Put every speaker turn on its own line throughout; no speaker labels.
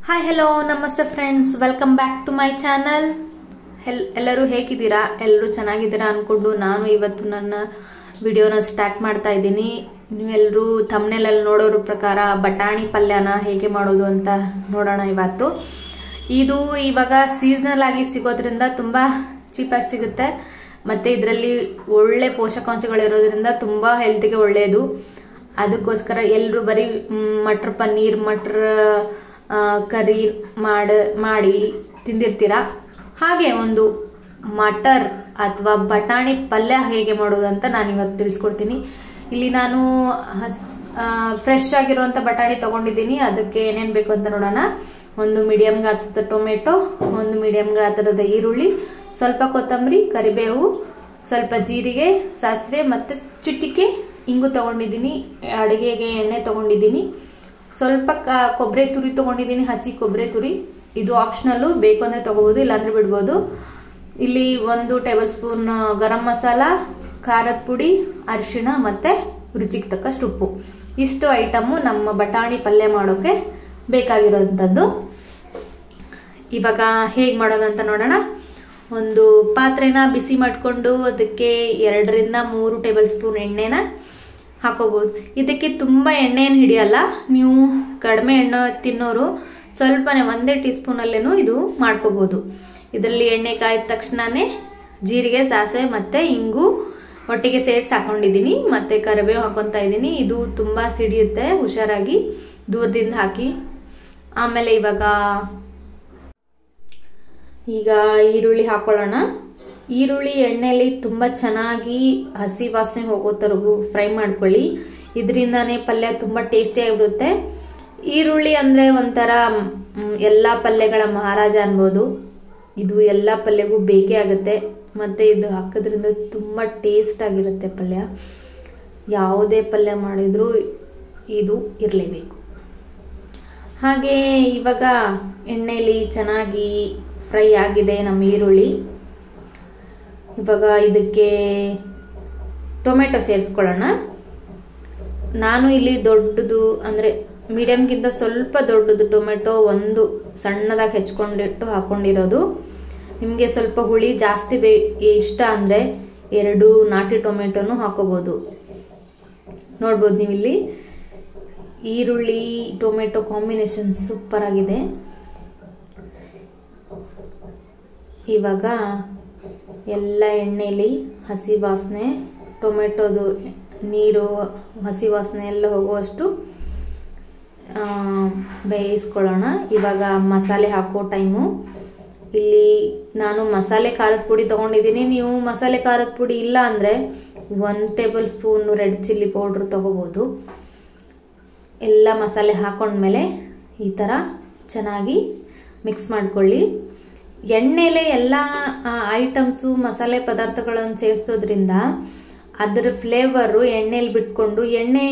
Hi hello ನಮಸ್ತೆ friends, welcome back to my channel. ಎಲ್ಲರೂ ಹೇಗಿದ್ದೀರಾ? ಎಲ್ಲರೂ ಚೆನ್ನಾಗಿದ್ದೀರಾ ಅನ್ಕೊಂಡು ನಾನು ಇವತ್ತು ನನ್ನ ವಿಡಿಯೋನ ಸ್ಟಾರ್ಟ್ ಮಾಡ್ತಾ ಇದ್ದೀನಿ. ನೀವೆಲ್ಲರೂ ಥಂಬ್ನೇಲಲ್ಲಿ ನೋಡೋರ ಪ್ರಕಾರ ಬಟಾಣಿ ಪಲ್ಯನ ಹೇಗೆ ಮಾಡೋದು ಅಂತ ನೋಡೋಣ ಇವತ್ತು. ಇದು ಇವಾಗ ಸೀಸನಲ್ ಆಗಿ ಸಿಗೋದ್ರಿಂದ ತುಂಬ ಚೀಪಾಗಿ ಸಿಗುತ್ತೆ ಮತ್ತು ಇದರಲ್ಲಿ ಒಳ್ಳೆ ಪೋಷಕಾಂಶಗಳಿರೋದ್ರಿಂದ ತುಂಬ ಹೆಲ್ತ್ಗೆ ಒಳ್ಳೆಯದು. ಅದಕ್ಕೋಸ್ಕರ ಎಲ್ಲರೂ ಬರೀ ಮಟರ್ ಪನ್ನೀರ್, ಮಟರ್ ಕರಿ ಮಾಡಿ ತಿಂದಿರ್ತೀರ. ಹಾಗೆ ಒಂದು ಮಟರ್ ಅಥವಾ ಬಟಾಣಿ ಪಲ್ಯ ಹೇಗೆ ಮಾಡೋದು ಅಂತ ನಾನು ಇವತ್ತು ತಿಳಿಸ್ಕೊಡ್ತೀನಿ. ಇಲ್ಲಿ ನಾನು ಫ್ರೆಶ್ ಆಗಿರುವಂಥ ಬಟಾಣಿ ತೊಗೊಂಡಿದ್ದೀನಿ. ಅದಕ್ಕೆ ಏನೇನು ಬೇಕು ಅಂತ ನೋಡೋಣ. ಒಂದು ಮೀಡಿಯಂ ಗಾತ್ರದ ಟೊಮೆಟೊ, ಒಂದು ಮೀಡಿಯಂ ಗಾತ್ರದ ಈರುಳ್ಳಿ, ಸ್ವಲ್ಪ ಕೊತ್ತಂಬರಿ, ಕರಿಬೇವು, ಸ್ವಲ್ಪ ಜೀರಿಗೆ, ಸಾಸಿವೆ ಮತ್ತು ಚಿಟಿಕೆ ಇಂಗು ತೊಗೊಂಡಿದ್ದೀನಿ. ಅಡುಗೆಗೆ ಎಣ್ಣೆ ತೊಗೊಂಡಿದ್ದೀನಿ. ಸ್ವಲ್ಪ ಕೊಬ್ಬರಿ ತುರಿ ತೊಗೊಂಡಿದ್ದೀನಿ, ಹಸಿ ಕೊಬ್ಬರಿ ತುರಿ. ಇದು ಆಪ್ಷನಲ್ಲು, ಬೇಕು ಅಂದರೆ ತೊಗೋಬೋದು, ಇಲ್ಲಾಂದರೆ ಬಿಡ್ಬೋದು. ಇಲ್ಲಿ 1 ಟೇಬಲ್ ಸ್ಪೂನ್ ಗರಂ ಮಸಾಲ, ಖಾರದ ಪುಡಿ, ಅರಿಶಿಣ ಮತ್ತು ರುಚಿಗೆ ತಕ್ಕಷ್ಟು ಉಪ್ಪು. ಇಷ್ಟು ಐಟಮು ನಮ್ಮ ಬಟಾಣಿ ಪಲ್ಯ ಮಾಡೋಕ್ಕೆ ಬೇಕಾಗಿರೋಂಥದ್ದು. ಇವಾಗ ಹೇಗೆ ಮಾಡೋದಂತ ನೋಡೋಣ. ಒಂದು ಪಾತ್ರೆನ ಬಿಸಿ ಮಾಡಿಕೊಂಡು ಅದಕ್ಕೆ 2 ರಿಂದ 3 ಟೇಬಲ್ ಸ್ಪೂನ್ ಎಣ್ಣೆನ ಹಾಕೋಬಹುದು. ಇದಕ್ಕೆ ತುಂಬ ಎಣ್ಣೆಯನ್ನು ಹಿಡಿಯಲ್ಲ. ನೀವು ಕಡಿಮೆ ಎಣ್ಣೆ ತಿನ್ನೋರು ಸ್ವಲ್ಪನೇ 1 ಟೀ ಸ್ಪೂನಲ್ಲೇನೂ ಇದು ಮಾಡ್ಕೋಬಹುದು. ಇದರಲ್ಲಿ ಎಣ್ಣೆ ಕಾಯ್ದ ತಕ್ಷಣನೇ ಜೀರಿಗೆ, ಸಾಸಿವೆ ಮತ್ತು ಇಂಗು ಒಟ್ಟಿಗೆ ಸೇರಿಸಿ ಹಾಕೊಂಡಿದ್ದೀನಿ. ಮತ್ತು ಕರಿಬೇವು ಹಾಕೊತಾ ಇದ್ದೀನಿ. ಇದು ತುಂಬ ಸಿಡಿಯುತ್ತೆ, ಹುಷಾರಾಗಿ ದೂರದಿಂದ ಹಾಕಿ. ಆಮೇಲೆ ಈಗ ಈರುಳ್ಳಿ ಹಾಕೊಳ್ಳೋಣ. ಈರುಳ್ಳಿ ಎಣ್ಣೆಯಲ್ಲಿ ತುಂಬ ಚೆನ್ನಾಗಿ ಹಸಿ ವಾಸನೆ ಹೋಗೋತರೆಗೂ ಫ್ರೈ ಮಾಡ್ಕೊಳ್ಳಿ. ಇದರಿಂದಾನೇ ಪಲ್ಯ ತುಂಬ ಟೇಸ್ಟಿಯಾಗಿರುತ್ತೆ. ಈರುಳ್ಳಿ ಅಂದರೆ ಒಂಥರ ಎಲ್ಲ ಪಲ್ಯಗಳ ಮಹಾರಾಜ ಅನ್ಬೋದು. ಇದು ಎಲ್ಲ ಪಲ್ಯಗೂ ಬೇಕೇ ಆಗುತ್ತೆ. ಮತ್ತು ಇದು ಹಾಕೋದ್ರಿಂದ ತುಂಬ ಟೇಸ್ಟ್ ಆಗಿರುತ್ತೆ ಪಲ್ಯ. ಯಾವುದೇ ಪಲ್ಯ ಮಾಡಿದರೂ ಇದು ಇರಲೇಬೇಕು. ಹಾಗೆ ಇವಾಗ ಎಣ್ಣೆಯಲ್ಲಿ ಚೆನ್ನಾಗಿ ಫ್ರೈ ಆಗಿದೆ ನಮ್ಮ ಈರುಳ್ಳಿ. ಇವಾಗ ಇದಕ್ಕೆ ಟೊಮೆಟೊ ಸೇರಿಸ್ಕೊಳ್ಳೋಣ. ನಾನು ಇಲ್ಲಿ ದೊಡ್ಡದು ಅಂದರೆ ಮೀಡಿಯಮ್ಗಿಂತ ಸ್ವಲ್ಪ ದೊಡ್ಡದು ಟೊಮೆಟೊ ಒಂದು ಸಣ್ಣದಾಗಿ ಹೆಚ್ಕೊಂಡಿಟ್ಟು ಹಾಕೊಂಡಿರೋದು. ನಿಮಗೆ ಸ್ವಲ್ಪ ಹುಳಿ ಜಾಸ್ತಿ ಇಷ್ಟ ಅಂದರೆ 2 ನಾಟಿ ಟೊಮೆಟೊನು ಹಾಕೋಬೋದು. ನೋಡ್ಬೋದು ನೀವಿಲ್ಲಿ ಈರುಳ್ಳಿ ಟೊಮೆಟೊ ಕಾಂಬಿನೇಷನ್ ಸೂಪರ್ ಆಗಿದೆ. ಇವಾಗ ಎಲ್ಲ ಎಣ್ಣೆಯಲ್ಲಿ ಹಸಿ ವಾಸನೆ, ಟೊಮೆಟೊದು ನೀರು, ಹಸಿ ವಾಸನೆ ಎಲ್ಲ ಹೋಗುವಷ್ಟು ಬೇಯಿಸ್ಕೊಳ್ಳೋಣ. ಇವಾಗ ಮಸಾಲೆ ಹಾಕೋ ಟೈಮು. ಇಲ್ಲಿ ನಾನು ಮಸಾಲೆ ಖಾರದ ಪುಡಿ ತೊಗೊಂಡಿದ್ದೀನಿ. ನೀವು ಮಸಾಲೆ ಖಾರದ ಪುಡಿ ಇಲ್ಲ ಅಂದರೆ 1 table spoon red chilli powder ತೊಗೋಬೋದು. ಎಲ್ಲ ಮಸಾಲೆ ಹಾಕೊಂಡ್ಮೇಲೆ ಈ ಥರ ಚೆನ್ನಾಗಿ ಮಿಕ್ಸ್ ಮಾಡ್ಕೊಳ್ಳಿ. ಎಣ್ಣೆಲೆ ಎಲ್ಲ ಐಟಮ್ಸು ಮಸಾಲೆ ಪದಾರ್ಥಗಳನ್ನು ಸೇರಿಸೋದ್ರಿಂದ ಅದರ ಫ್ಲೇವರು ಎಣ್ಣೆಲಿ ಬಿಟ್ಕೊಂಡು ಎಣ್ಣೆ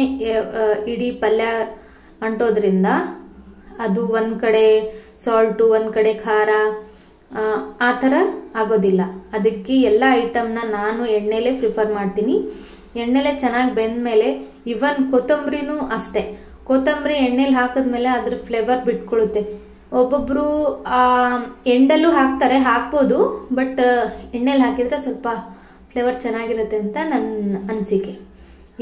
ಇಡೀ ಪಲ್ಯ ಅಂಟೋದ್ರಿಂದ ಅದು ಒಂದು ಕಡೆ ಸಾಲ್ಟು, ಒಂದು ಕಡೆ ಖಾರ ಆ ಥರ ಆಗೋದಿಲ್ಲ. ಅದಕ್ಕೆ ಎಲ್ಲ ಐಟಮ್ನ ನಾನು ಎಣ್ಣೆಲೇ ಪ್ರಿಫರ್ ಮಾಡ್ತೀನಿ. ಎಣ್ಣೆಲೆ ಚೆನ್ನಾಗಿ ಬೆಂದಮೇಲೆ ಇವನ್ ಕೊತ್ತಂಬರಿನೂ ಅಷ್ಟೇ. ಕೊತ್ತಂಬರಿ ಎಣ್ಣೆಲಿ ಹಾಕಿದ್ಮೇಲೆ ಅದ್ರ ಫ್ಲೇವರ್ ಬಿಟ್ಕೊಳ್ಳುತ್ತೆ. ಒಬ್ಬೊಬ್ರು ಎಂಡಲ್ಲೂ ಹಾಕ್ಬೋದು, ಬಟ್ ಎಣ್ಣೆಲಿ ಹಾಕಿದ್ರೆ ಸ್ವಲ್ಪ ಫ್ಲೇವರ್ ಚೆನ್ನಾಗಿರುತ್ತೆ ಅಂತ ನನ್ನ ಅನಿಸಿಕೆ.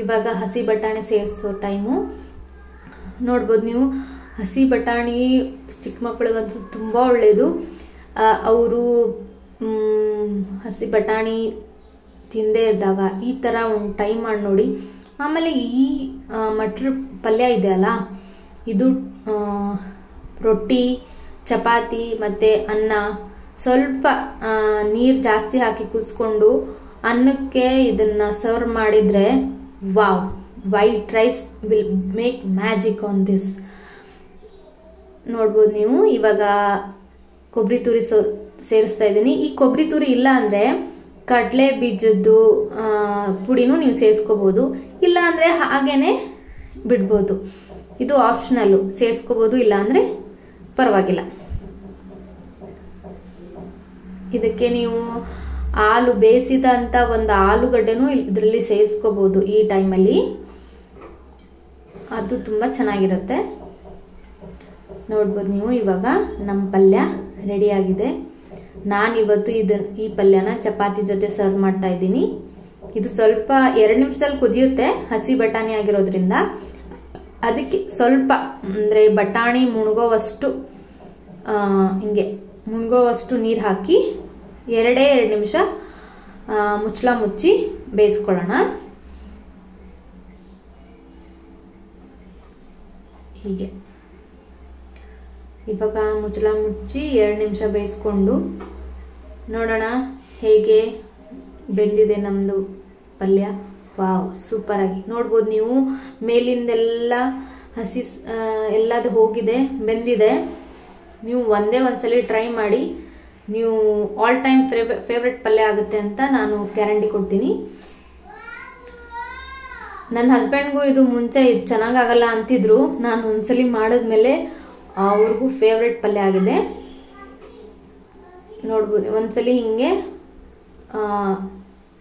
ಇವಾಗ ಹಸಿ ಬಟಾಣಿ ಸೇರಿಸೋ ಟೈಮು. ನೋಡ್ಬೋದು ನೀವು, ಹಸಿ ಬಟಾಣಿ ಚಿಕ್ಕ ಮಕ್ಕಳಿಗಂತೂ ತುಂಬ ಒಳ್ಳೆಯದು. ಅವರು ಹಸಿ ಬಟಾಣಿ ತಿಂದೇ ಇದ್ದಾಗ ಈ ಥರ ಒಂದು ಟ್ರೈ ಮಾಡಿ ನೋಡಿ. ಆಮೇಲೆ ಈ ಮಟರ್ ಪಲ್ಯ ಇದೆ ಅಲ್ಲ, ಇದು ರೊಟ್ಟಿ, ಚಪಾತಿ ಮತ್ತು ಅನ್ನ ಸ್ವಲ್ಪ ನೀರು ಜಾಸ್ತಿ ಹಾಕಿ ಕುದಿಸ್ಕೊಂಡು ಅನ್ನಕ್ಕೆ ಇದನ್ನು ಸರ್ವ್ ಮಾಡಿದರೆ wow, white rice will make magic on this. ನೋಡ್ಬೋದು ನೀವು. ಇವಾಗ ಕೊಬ್ಬರಿ ತುರಿ ಸೇರಿಸ್ತಾ ಇದ್ದೀನಿ. ಈ ಕೊಬ್ಬರಿ ತುರಿ ಇಲ್ಲ ಅಂದರೆ ಕಡಲೆ ಬೀಜದ್ದು ಪುಡಿನೂ ನೀವು ಸೇರಿಸ್ಕೋಬೋದು, ಇಲ್ಲ ಅಂದರೆ ಹಾಗೇನೆ ಬಿಡ್ಬೋದು. ಇದು ಆಪ್ಷನಲ್ಲು, ಸೇರಿಸ್ಕೋಬೋದು, ಇಲ್ಲ ಅಂದರೆ ಪರವಾಗಿಲ್ಲ. ಇದಕ್ಕೆ ನೀವು ಬೇಯಿಸಿದಂಥ ಒಂದು ಆಲೂಗಡ್ಡೆನೂ ಇದರಲ್ಲಿ ಸೇರಿಸ್ಕೋಬೋದು ಈ ಟೈಮಲ್ಲಿ. ಅದು ತುಂಬ ಚೆನ್ನಾಗಿರುತ್ತೆ. ನೋಡ್ಬೋದು ನೀವು. ಇವಾಗ ನಮ್ಮ ಪಲ್ಯ ರೆಡಿ ಆಗಿದೆ. ನಾನಿವತ್ತು ಈ ಪಲ್ಯನ ಚಪಾತಿ ಜೊತೆ ಸರ್ವ್ ಮಾಡ್ತಾ ಇದ್ದೀನಿ. ಇದು ಸ್ವಲ್ಪ 2 ನಿಮಿಷದಲ್ಲಿ ಕುದಿಯುತ್ತೆ, ಹಸಿ ಬಟಾಣಿ ಆಗಿರೋದ್ರಿಂದ. ಅದಕ್ಕೆ ಸ್ವಲ್ಪ ಅಂದರೆ ಬಟಾಣಿ ಮುಣಗೋವಷ್ಟು ನೀರು ಹಾಕಿ 2 ನಿಮಿಷ ಮುಚ್ಚಳ ಮುಚ್ಚಿ ಬೇಯಿಸ್ಕೊಳ್ಳೋಣ. ಹೀಗೆ ಇವಾಗ ಮುಚ್ಚಳ ಮುಚ್ಚಿ 2 ನಿಮಿಷ ಬೇಯಿಸ್ಕೊಂಡು ನೋಡೋಣ ಹೇಗೆ ಬೆಂದಿದೆ ನಮ್ಮದು ಪಲ್ಯ. ವಾವ್, ಸೂಪರ್ ಆಗಿ ನೋಡ್ಬೋದು ನೀವು. ಮೇಲಿಂದೆಲ್ಲ ಹಸಿ ಎಲ್ಲದು ಹೋಗಿದೆ, ಬೆಂದಿದೆ. ನೀವು ಒಂದ್ಸಲಿ ಟ್ರೈ ಮಾಡಿ. ನೀವು ಆಲ್ ಟೈಮ್ ಫೇವ್ರೆಟ್ ಪಲ್ಯ ಆಗುತ್ತೆ ಅಂತ ನಾನು ಗ್ಯಾರಂಟಿ ಕೊಡ್ತೀನಿ. ನನ್ನ ಹಸ್ಬೆಂಡ್ಗೂ ಇದು ಮುಂಚೆ ಚೆನ್ನಾಗಾಗಲ್ಲ ಅಂತಿದ್ರು. ನಾನು ಒಂದ್ಸಲಿ ಮಾಡಿದ್ಮೇಲೆ ಅವ್ರಿಗೂ ಫೇವ್ರೆಟ್ ಪಲ್ಯ ಆಗಿದೆ. ನೋಡ್ಬೋದು ಒಂದ್ಸಲಿ ಹಿಂಗೆ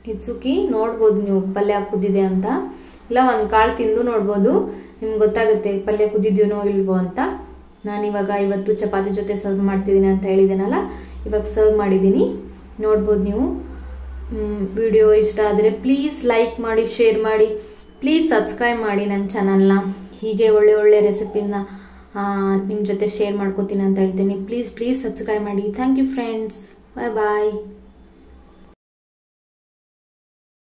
ಹಿಚ್ಚುಕಿ ನೋಡ್ಬೋದು ನೀವು ಪಲ್ಯ ಕುದ್ದಿದೆ ಅಂತ. ಇಲ್ಲ ಒಂದು ಕಾಳು ತಿಂದು ನೋಡ್ಬೋದು, ನಿಮ್ಗೆ ಗೊತ್ತಾಗುತ್ತೆ ಪಲ್ಯ ಕುದ್ದಿದ್ಯೋನೋ ಇಲ್ವೋ ಅಂತ. ನಾನಿವಾಗ ಇವತ್ತು ಚಪಾತಿ ಜೊತೆ ಸರ್ವ್ ಮಾಡ್ತಿದ್ದೀನಿ ಅಂತ ಹೇಳಿದ್ದೀನಲ್ಲ, ಇವಾಗ ಸರ್ವ್ ಮಾಡಿದ್ದೀನಿ. ನೋಡ್ಬೋದು ನೀವು. ವಿಡಿಯೋ ಇಷ್ಟ ಆದರೆ ಪ್ಲೀಸ್ ಲೈಕ್ ಮಾಡಿ, ಶೇರ್ ಮಾಡಿ, ಪ್ಲೀಸ್ ಸಬ್ಸ್ಕ್ರೈಬ್ ಮಾಡಿ ನನ್ನ ಚಾನಲ್ನ. ಹೀಗೆ ಒಳ್ಳೆ ರೆಸಿಪಿನ ನಿಮ್ಮ ಜೊತೆ ಶೇರ್ ಮಾಡ್ಕೋತೀನಿ ಅಂತ ಹೇಳ್ತೀನಿ. ಪ್ಲೀಸ್ ಸಬ್ಸ್ಕ್ರೈಬ್ ಮಾಡಿ. Thank you friends. ಬಾಯ್.